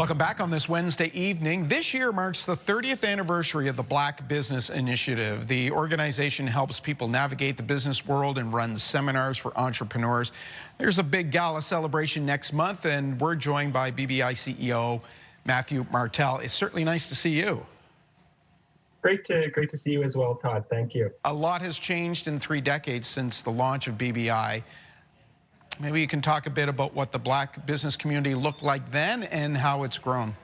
Welcome back on this Wednesday evening. This year marks the 30th anniversary of the Black Business Initiative. The organization helps people navigate the business world and runs seminars for entrepreneurs. There's a big gala celebration next month, and we're joined by BBI CEO Matthew Martel. It's certainly nice to see you. Great to see you as well, Todd. Thank you. A lot has changed in 3 decades since the launch of BBI. Maybe you can talk a bit about what the Black business community looked like then and how it's grown.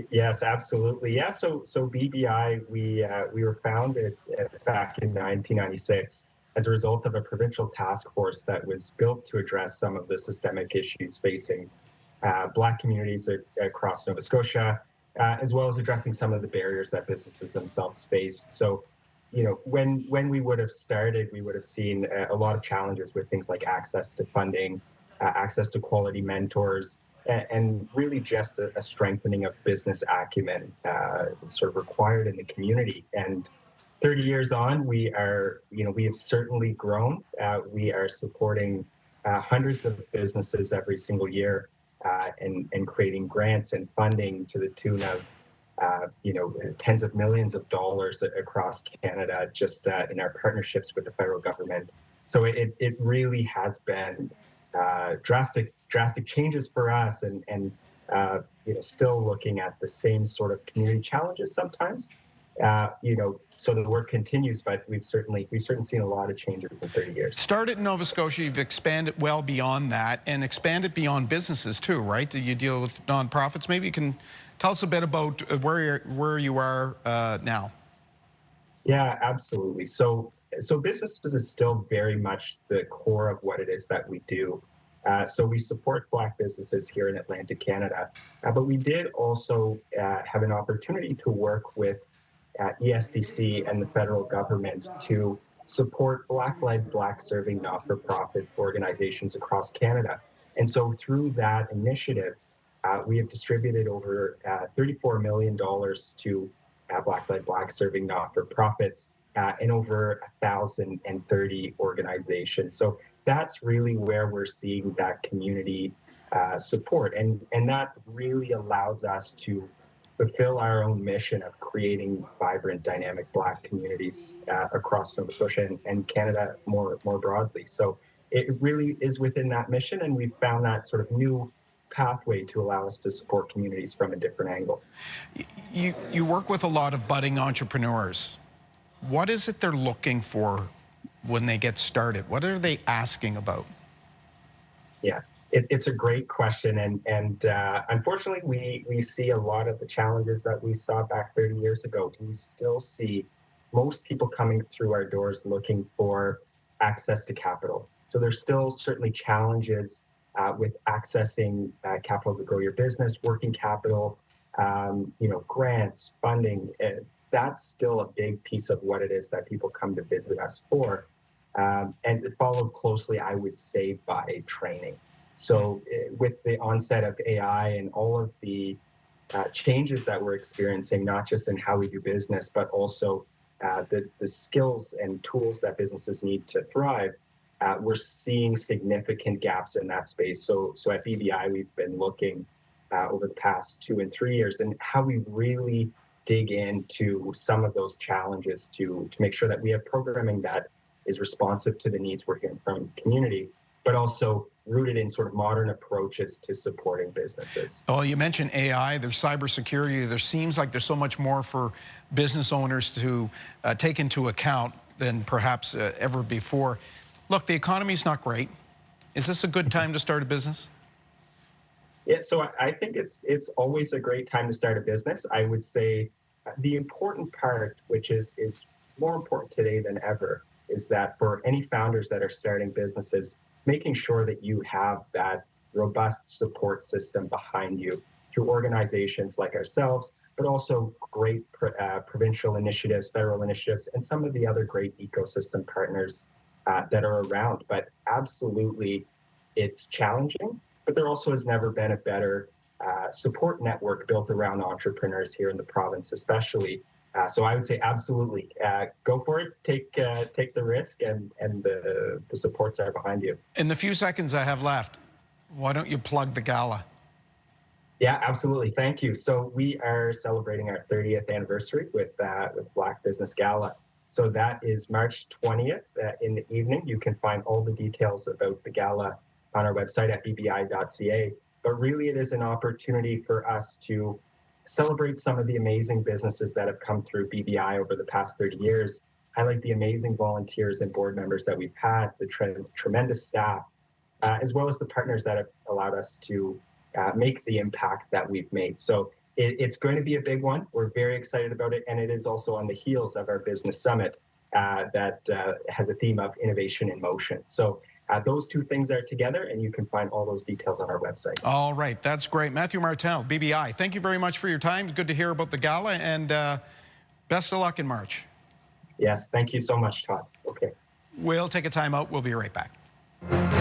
Yes, absolutely. Yeah, so BBI, we were founded back in 1996 as a result of a provincial task force that was built to address some of the systemic issues facing Black communities across Nova Scotia, as well as addressing some of the barriers that businesses themselves face. So, you know, when we would have started, we would have seen a lot of challenges with things like access to funding, access to quality mentors, and really just a strengthening of business acumen sort of required in the community. And 30 years on, we have certainly grown. We are supporting hundreds of businesses every single year and creating grants and funding to the tune of tens of millions of dollars across Canada, just in our partnerships with the federal government. So it really has been drastic changes for us, and still looking at the same sort of community challenges sometimes. So the work continues, but we've certainly seen a lot of changes in 30 years. Started in Nova Scotia, you've expanded well beyond that and expanded beyond businesses too, right? Do you deal with nonprofits? Maybe you can tell us a bit about where you are now. Yeah, absolutely. So businesses is still very much the core of what it is that we do. So we support Black businesses here in Atlantic Canada, but we did also have an opportunity to work with ESDC and the federal government to support Black-led, Black-serving not-for-profit organizations across Canada. And so through that initiative, we have distributed over $34 million to Black-led, Black-serving not-for-profits in over 1,030 organizations. So that's really where we're seeing that community support. And that really allows us to fulfill our own mission of creating vibrant, dynamic Black communities across Nova Scotia and Canada more broadly. So it really is within that mission, and we've found that sort of new pathway to allow us to support communities from a different angle. You work with a lot of budding entrepreneurs. What is it they're looking for when they get started? What are they asking about? Yeah, it's a great question, and unfortunately, we see a lot of the challenges that we saw back 30 years ago. We still see most people coming through our doors looking for access to capital. So there's still certainly challenges with accessing capital to grow your business, working capital, grants, funding. That's still a big piece of what it is that people come to visit us for. And it followed closely, I would say, by training. So with the onset of AI and all of the changes that we're experiencing, not just in how we do business, but also the skills and tools that businesses need to thrive, we're seeing significant gaps in that space. So at BBI, we've been looking over the past 2 and 3 years and how we really dig into some of those challenges to make sure that we have programming that is responsive to the needs we're hearing from the community, but also rooted in sort of modern approaches to supporting businesses. Well, you mentioned AI, there's cybersecurity. There seems like there's so much more for business owners to take into account than perhaps ever before. Look, the economy's not great. Is this a good time to start a business? Yeah, so I think it's always a great time to start a business. I would say the important part, which is more important today than ever, is that for any founders that are starting businesses, making sure that you have that robust support system behind you through organizations like ourselves, but also great provincial initiatives, federal initiatives, and some of the other great ecosystem partners that are around. But absolutely, it's challenging, but there also has never been a better support network built around entrepreneurs here in the province, especially. So I would say absolutely, go for it, take the risk, and the supports are behind you. In the few seconds I have left, why don't you plug the gala? Yeah, absolutely. Thank you. So we are celebrating our 30th anniversary with Black Business Gala. So that is March 20th in the evening. You can find all the details about the gala on our website at bbi.ca. But really, it is an opportunity for us to celebrate some of the amazing businesses that have come through BBI over the past 30 years, highlight the amazing volunteers and board members that we've had, the tremendous staff, as well as the partners that have allowed us to make the impact that we've made. So it's going to be a big one. We're very excited about it. And it is also on the heels of our business summit that has a theme of innovation in motion. So those two things are together, and you can find all those details on our website. All right, that's great. Matthew Martel, BBI, thank you very much for your time. Good to hear about the gala, and best of luck in March. Yes, thank you so much, Todd. Okay. We'll take a time out. We'll be right back.